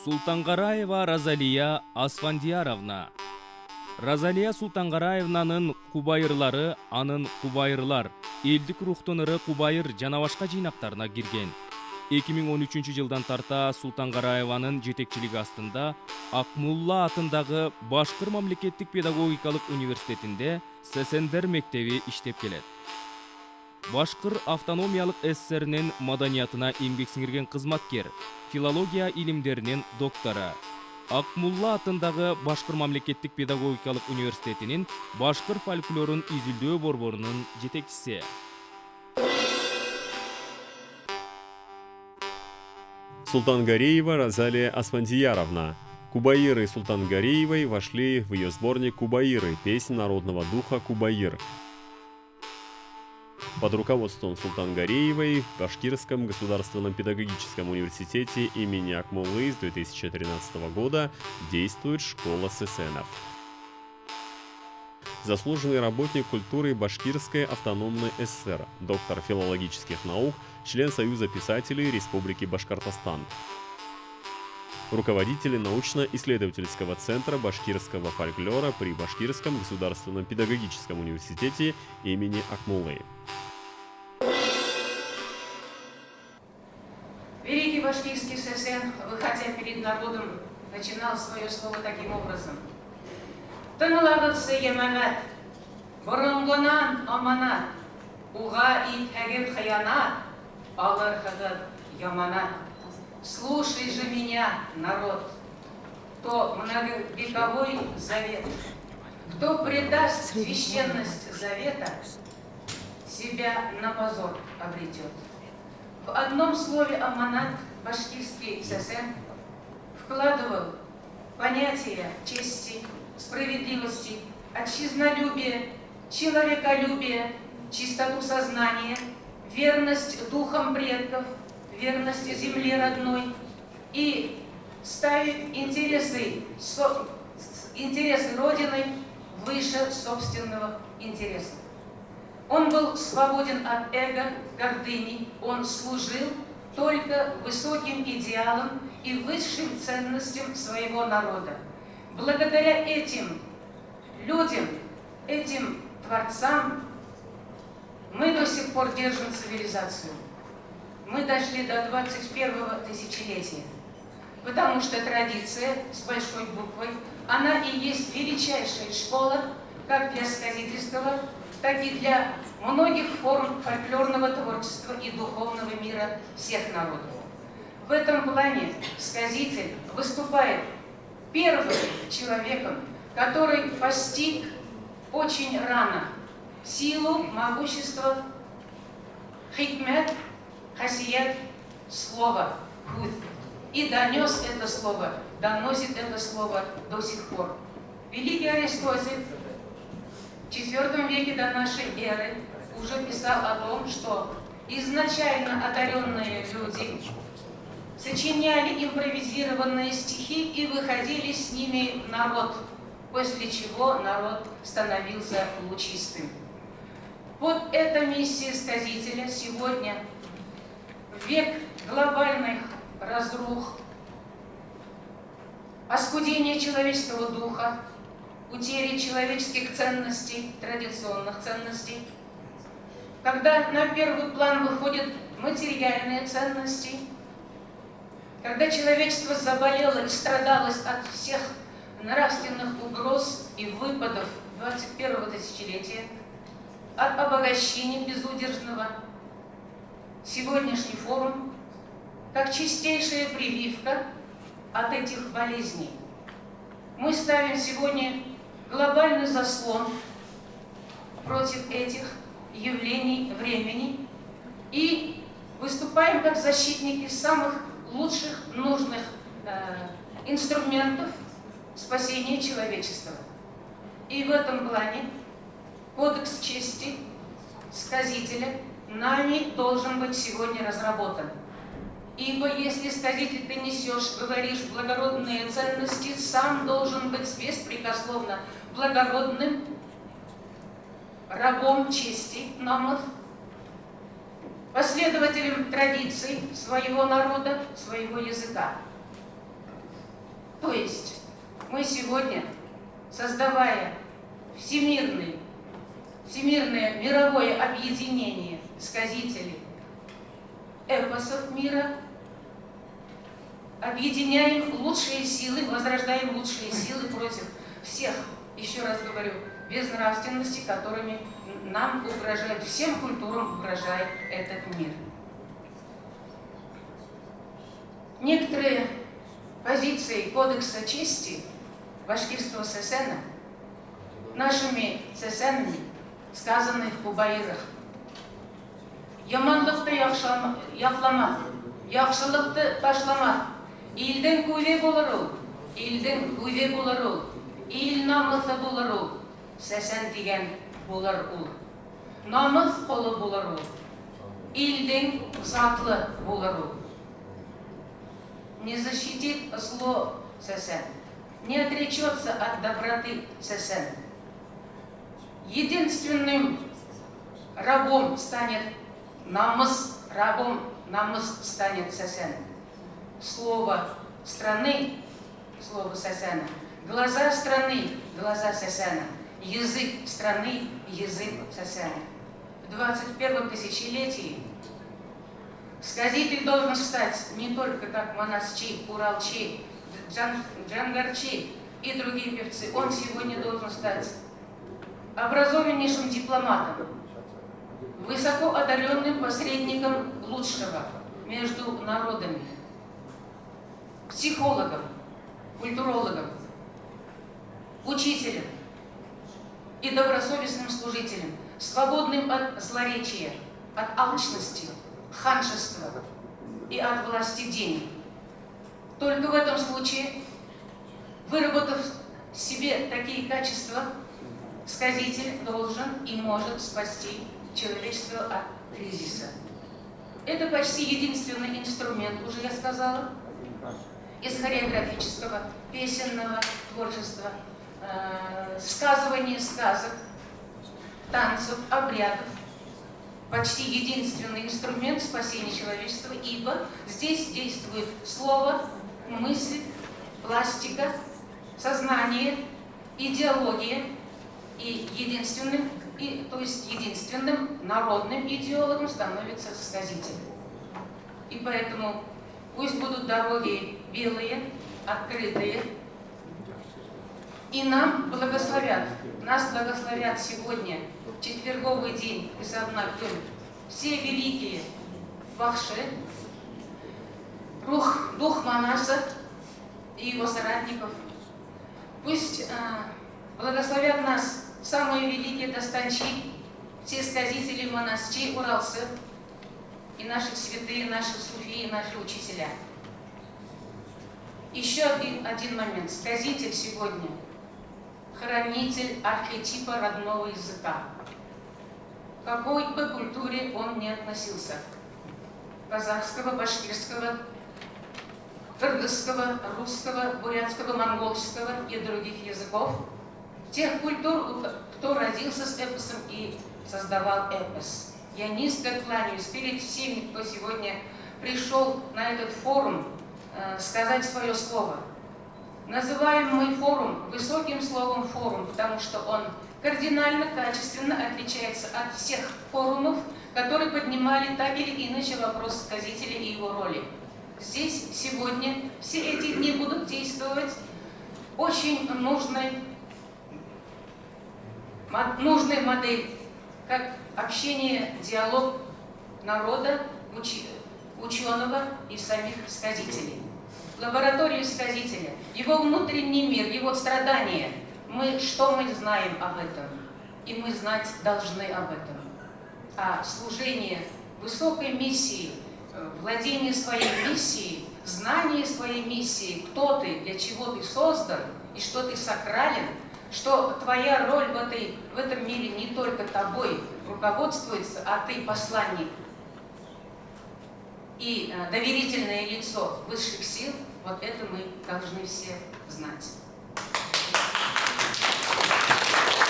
Султангараева Розалия Асфандияровна. Розалия Султангараевнанын кубайырлары, анын кубайырлар, элдик рухтун ыры кубайыр жана башка жыйнактарына кирген. 2013 жылдан тарта Султангараеванын жетекчилиги астында Акмулла атындагы Башкыр мамлекеттик педагогикалык университетинде ССНДР мектеби иштеп келет. Башкыр автономиялык СССРнин маданиятына эмгек сиңирген кызматкер, филология илимдеринин доктору. Акмулла атындагы Башкыр мамлекеттик педагогикалык университетинин башкыр фольклорун изилдөө борборунун жетекчиси. Султангареева Розалия Асфандияровна. Кубаиры Султангареевой вошли в ее сборник «Кубаиры. Песнь народного духа Кубаир». Под руководством Султангареевой в Башкирском государственном педагогическом университете имени Акмуллы с 2013 года действует школа ССНов. Заслуженный работник культуры Башкирской автономной ССР, доктор филологических наук, член Союза писателей Республики Башкортостан. Руководитель научно-исследовательского центра башкирского фольклора при Башкирском государственном педагогическом университете имени Акмуллы. Великий башкирский ССН, выходя перед народом, начинал свое слово таким образом. Тыңлағысы еманат, бұрынғынан аманат, уға итәгір хиянат, алыр хыгыр яманат. Слушай же меня, народ, кто многовековой завет, кто предаст священность завета, себя на позор обретет. В одном слове аманат башкирский ССН вкладывал понятия чести, справедливости, отчизнолюбия, человеколюбия, чистоту сознания, верность духам предков, верность земле родной и ставить интересы Родины выше собственного интереса. Он был свободен от эго, гордыни, он служил только высоким идеалам и высшим ценностям своего народа. Благодаря этим людям, этим творцам, мы до сих пор держим цивилизацию. Мы дошли до 21-го тысячелетия, потому что традиция с большой буквой, она и есть величайшая школа как для сказительского, так и для многих форм фольклорного творчества и духовного мира всех народов. В этом плане сказитель выступает первым человеком, который постиг очень рано силу, могущество, хикмет, хасият, слово, худ, и донес это слово, доносит это слово до сих пор. Великий Аристотель в IV веке до нашей эры уже писал о том, что изначально одаренные люди сочиняли импровизированные стихи и выходили с ними в народ, после чего народ становился лучистым. Вот эта миссия сказителя сегодня, в век глобальных разрух, оскудения человеческого духа, утери человеческих ценностей, традиционных ценностей, когда на первый план выходят материальные ценности, когда человечество заболело и страдалось от всех нравственных угроз и выпадов 21-го тысячелетия, от обогащения безудержного, сегодняшний форум как чистейшая прививка от этих болезней. Мы ставим сегодня глобальный заслон против этих явлений времени и выступаем как защитники самых лучших, нужных инструментов спасения человечества. И в этом плане кодекс чести сказителя нами должен быть сегодня разработан. Ибо если, сказитель, ты несешь, говоришь благородные ценности, сам должен быть беспрекословно благородным, рабом чести, номов, последователем традиций своего народа, своего языка. То есть мы сегодня, создавая всемирное мировое объединение сказителей эпосов мира, объединяем лучшие силы, возрождаем лучшие силы против всех, еще раз говорю, безнравственности, которыми нам угрожает, всем культурам угрожает этот мир. Некоторые позиции Кодекса чести башкирского сесена нашими сесенами сказаны в Кубайрах. Ямандықты яқлама, яқшылықты ташлама. Илдің көйе болар ол, илдің көйе болар ол, ил намысы болар ол, сесен деген болар ол. Намыс қолы болар ол, илдің затлы болар ол. Не защитит зло сесен, не отречется от доброты сесен. Единственным рабом станет намыс, рабом намыс станет сесен. Слово страны, слово сесена, глаза страны, глаза сесена, язык страны, язык сесена. В 21 тысячелетии сказитель должен стать не только как Манасчи, Уралчи, Джангарчи и другие певцы. Он сегодня должен стать образованнейшим дипломатом, высоко одаренным посредником лучшего между народами, психологом, культурологом, учителем и добросовестным служителем, свободным от злоречия, от алчности, ханжества и от власти денег. Только в этом случае, выработав в себе такие качества, сказитель должен и может спасти человечество от кризиса. Это почти единственный инструмент, уже я сказала, из хореографического, песенного творчества, сказывания сказок, танцев, обрядов. Почти единственный инструмент спасения человечества, ибо здесь действует слово, мысль, пластика, сознание, идеология. И единственным народным идеологом становится сказитель. И поэтому пусть будут дороги белые, открытые, и нас благословят сегодня, четверговый день, все великие вахши, дух Манаса и его соратников. Пусть благословят нас самые великие достанчи, все сказители Манасчи, Уралсы, и наши святые, наши суфии, наши учителя. Еще один момент. Сказитель сегодня – хранитель архетипа родного языка. К какой бы культуре он ни относился – казахского, башкирского, кыргызского, русского, бурятского, монгольского и других языков, тех культур, кто родился с эпосом и создавал эпос. Я низко кланяюсь перед всеми, кто сегодня пришел на этот форум сказать свое слово. Называем мы форум высоким словом форум, потому что он кардинально, качественно отличается от всех форумов, которые поднимали так или иначе вопрос сказителя и его роли. Здесь сегодня все эти дни будут действовать очень нужная модель, как общение, диалог народа, ученого и самих сказителей. Лаборатория сказителя, его внутренний мир, его страдания. Что мы знаем об этом? И мы знать должны об этом. А служение высокой миссии, владение своей миссией, знание своей миссии, кто ты, для чего ты создан и что ты сакрален, что твоя роль в этом мире не только тобой руководствуется, а ты посланник и доверительное лицо высших сил, вот это мы должны все знать.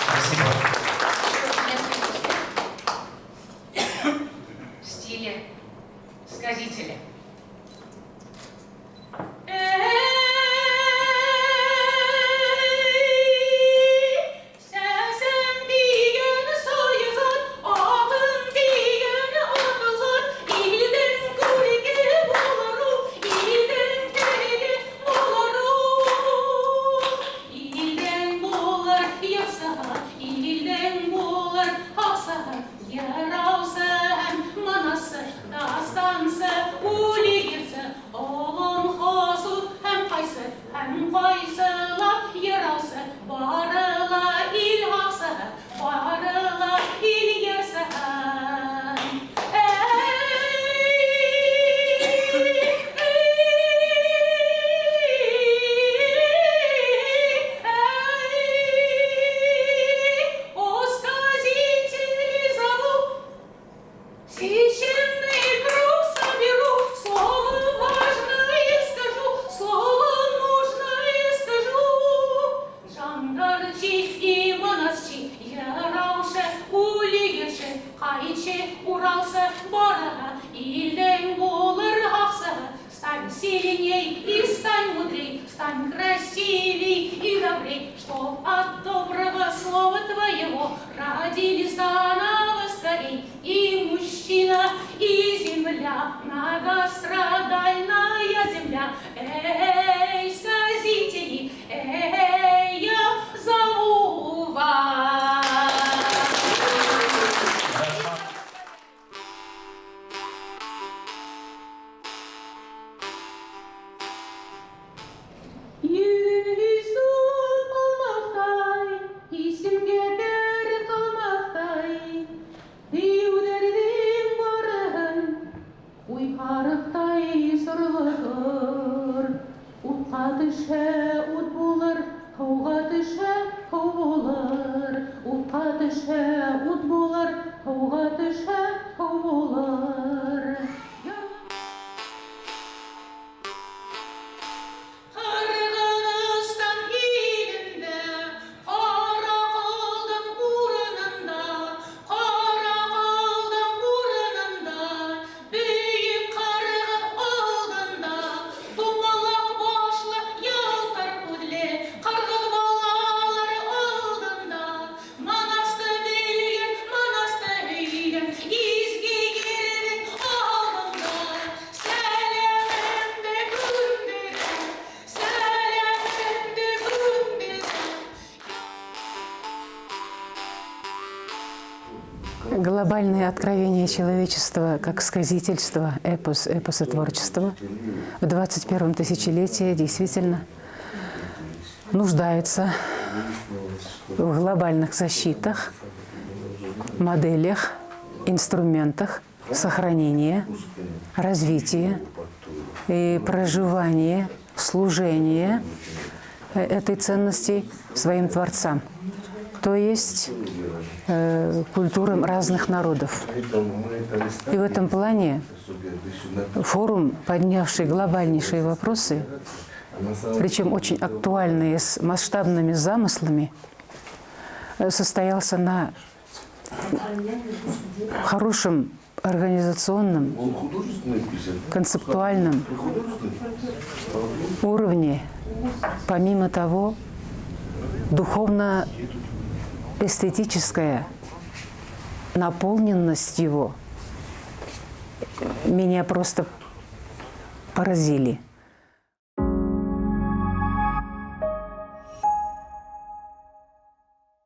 Спасибо. В стиле сказителя. стань красивей и добрей, чтоб от доброго слова твоего родились заново скорей и мужчина, и земля, многострадальная земля. Эй, сказители, эй, я зову вас. Yüzün olmakтай, исемге дәрт алмақтай, деудердің барын, уйқарықтай сұрлығыр. Утқа түші ут болыр, тауға түші тау болыр. Утқа түші ут болыр, тауға түші тау болыр. Қырғызстан елінде, қарақалдың орнында, биік қарға алдында, домалақ башлы ялтыр көзлі қырғыз балалары алдында, манасты билеген, изге ердің алдында, сәлемімді күндесін. Глобальное откровение человечества как сказительство, эпосотворчество в 21 тысячелетии действительно нуждается в глобальных защитах, моделях, инструментах сохранения, развития и проживания, служения этой ценности своим творцам, то есть культурам разных народов. И в этом плане форум, поднявший глобальнейшие вопросы, причем очень актуальные, с масштабными замыслами, состоялся на хорошем организационном, концептуальном уровне. Помимо того, духовно-эстетическая наполненность его меня просто поразили.